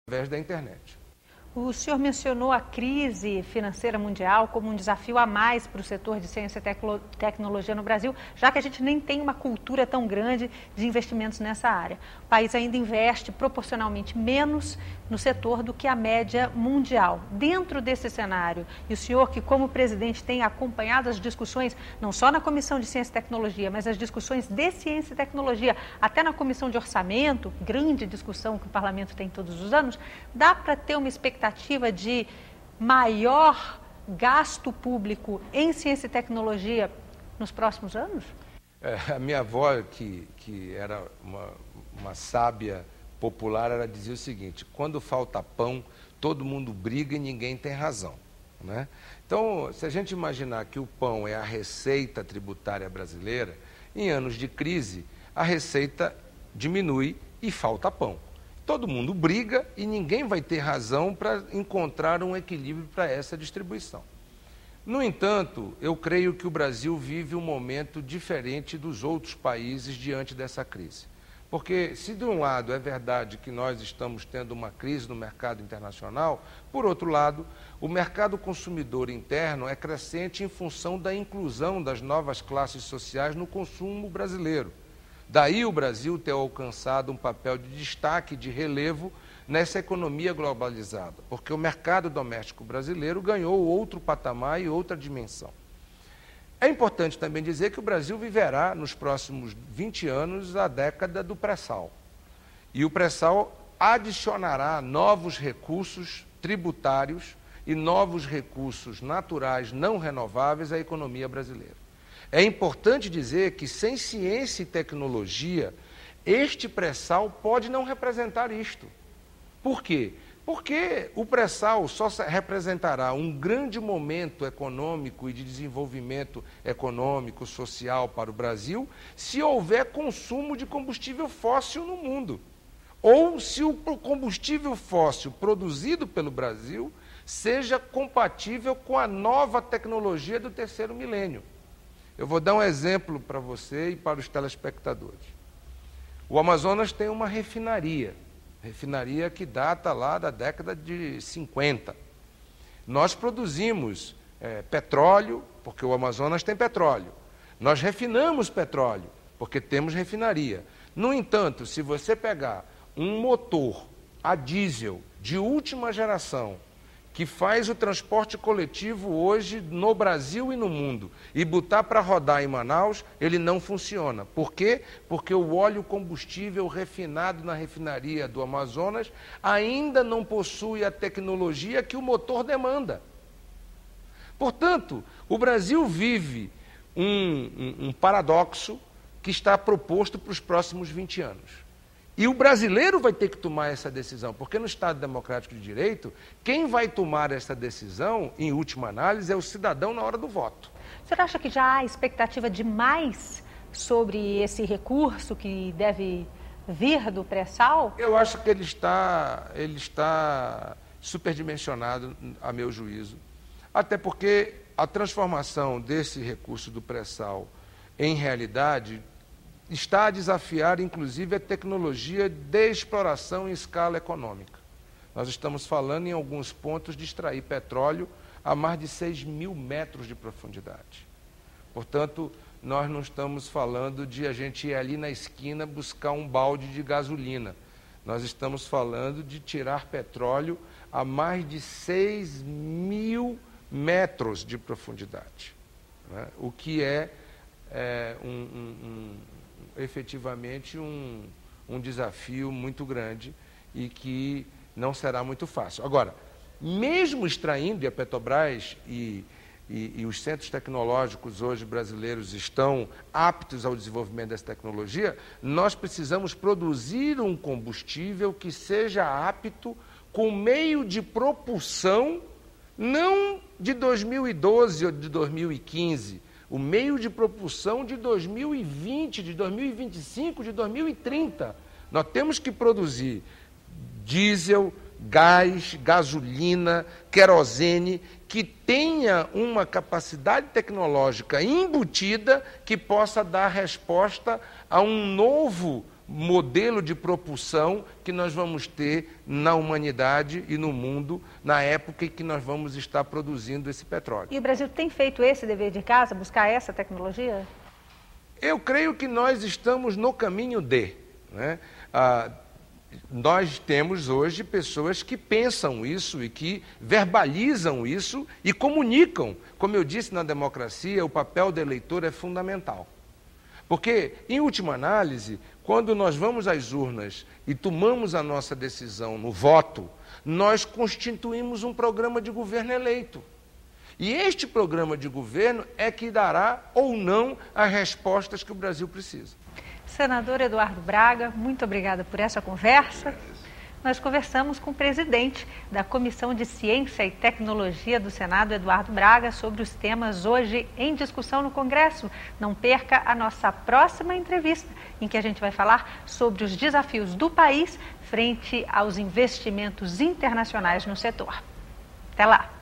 através da internet. O senhor mencionou a crise financeira mundial como um desafio a mais para o setor de ciência e tecnologia no Brasil, já que a gente nem tem uma cultura tão grande de investimentos nessa área. O país ainda investe proporcionalmente menos no setor do que a média mundial. Dentro desse cenário, e o senhor que como presidente tem acompanhado as discussões, não só na Comissão de Ciência e Tecnologia, mas as discussões de ciência e tecnologia, até na Comissão de Orçamento, grande discussão que o Parlamento tem todos os anos, dá para ter uma expectativa de maior gasto público em ciência e tecnologia nos próximos anos? A minha avó, que era uma sábia popular, ela dizia o seguinte: quando falta pão, todo mundo briga e ninguém tem razão, né? Então, se a gente imaginar que o pão é a receita tributária brasileira, em anos de crise, a receita diminui e falta pão. Todo mundo briga e ninguém vai ter razão para encontrar um equilíbrio para essa distribuição. No entanto, eu creio que o Brasil vive um momento diferente dos outros países diante dessa crise. Porque, se de um lado é verdade que nós estamos tendo uma crise no mercado internacional, por outro lado, o mercado consumidor interno é crescente em função da inclusão das novas classes sociais no consumo brasileiro. Daí o Brasil ter alcançado um papel de destaque, de relevo nessa economia globalizada, porque o mercado doméstico brasileiro ganhou outro patamar e outra dimensão. É importante também dizer que o Brasil viverá nos próximos 20 anos a década do pré-sal. E o pré-sal adicionará novos recursos tributários e novos recursos naturais não renováveis à economia brasileira. É importante dizer que sem ciência e tecnologia, este pré-sal pode não representar isto. Por quê? Porque o pré-sal só representará um grande momento econômico e de desenvolvimento econômico, social para o Brasil, se houver consumo de combustível fóssil no mundo. Ou se o combustível fóssil produzido pelo Brasil seja compatível com a nova tecnologia do terceiro milênio. Eu vou dar um exemplo para você e para os telespectadores. O Amazonas tem uma refinaria que data lá da década de 50. Nós produzimos petróleo, porque o Amazonas tem petróleo. Nós refinamos petróleo, porque temos refinaria. No entanto, se você pegar um motor a diesel de última geração, que faz o transporte coletivo hoje no Brasil e no mundo, e botar para rodar em Manaus, ele não funciona. Por quê? Porque o óleo combustível refinado na refinaria do Amazonas ainda não possui a tecnologia que o motor demanda. Portanto, o Brasil vive um paradoxo que está proposto para os próximos 20 anos. E o brasileiro vai ter que tomar essa decisão, porque no Estado Democrático de Direito, quem vai tomar essa decisão, em última análise, é o cidadão na hora do voto. O senhor acha que já há expectativa demais sobre esse recurso que deve vir do pré-sal? Eu acho que ele está superdimensionado, a meu juízo. Até porque a transformação desse recurso do pré-sal em realidade está a desafiar, inclusive, a tecnologia de exploração em escala econômica. Nós estamos falando, em alguns pontos, de extrair petróleo a mais de 6.000 metros de profundidade. Portanto, nós não estamos falando de a gente ir ali na esquina buscar um balde de gasolina. Nós estamos falando de tirar petróleo a mais de 6.000 metros de profundidade, né? O que é efetivamente um desafio muito grande e que não será muito fácil. Agora, mesmo extraindo, e a Petrobras e os centros tecnológicos hoje brasileiros estão aptos ao desenvolvimento dessa tecnologia, nós precisamos produzir um combustível que seja apto com meio de propulsão, não de 2012 ou de 2015, o meio de propulsão de 2020, de 2025, de 2030. Nós temos que produzir diesel, gás, gasolina, querosene, que tenha uma capacidade tecnológica embutida que possa dar resposta a um novo modelo de propulsão que nós vamos ter na humanidade e no mundo na época em que nós vamos estar produzindo esse petróleo. E o Brasil tem feito esse dever de casa, buscar essa tecnologia? Eu creio que nós estamos no caminho de, né? Nós temos hoje pessoas que pensam isso e que verbalizam isso e comunicam. Como eu disse, na democracia, o papel do eleitor é fundamental. Porque, em última análise, quando nós vamos às urnas e tomamos a nossa decisão no voto, nós constituímos um programa de governo eleito. E este programa de governo é que dará ou não as respostas que o Brasil precisa. Senador Eduardo Braga, muito obrigada por essa conversa. Nós conversamos com o presidente da Comissão de Ciência e Tecnologia do Senado, Eduardo Braga, sobre os temas hoje em discussão no Congresso. Não perca a nossa próxima entrevista, em que a gente vai falar sobre os desafios do país frente aos investimentos internacionais no setor. Até lá!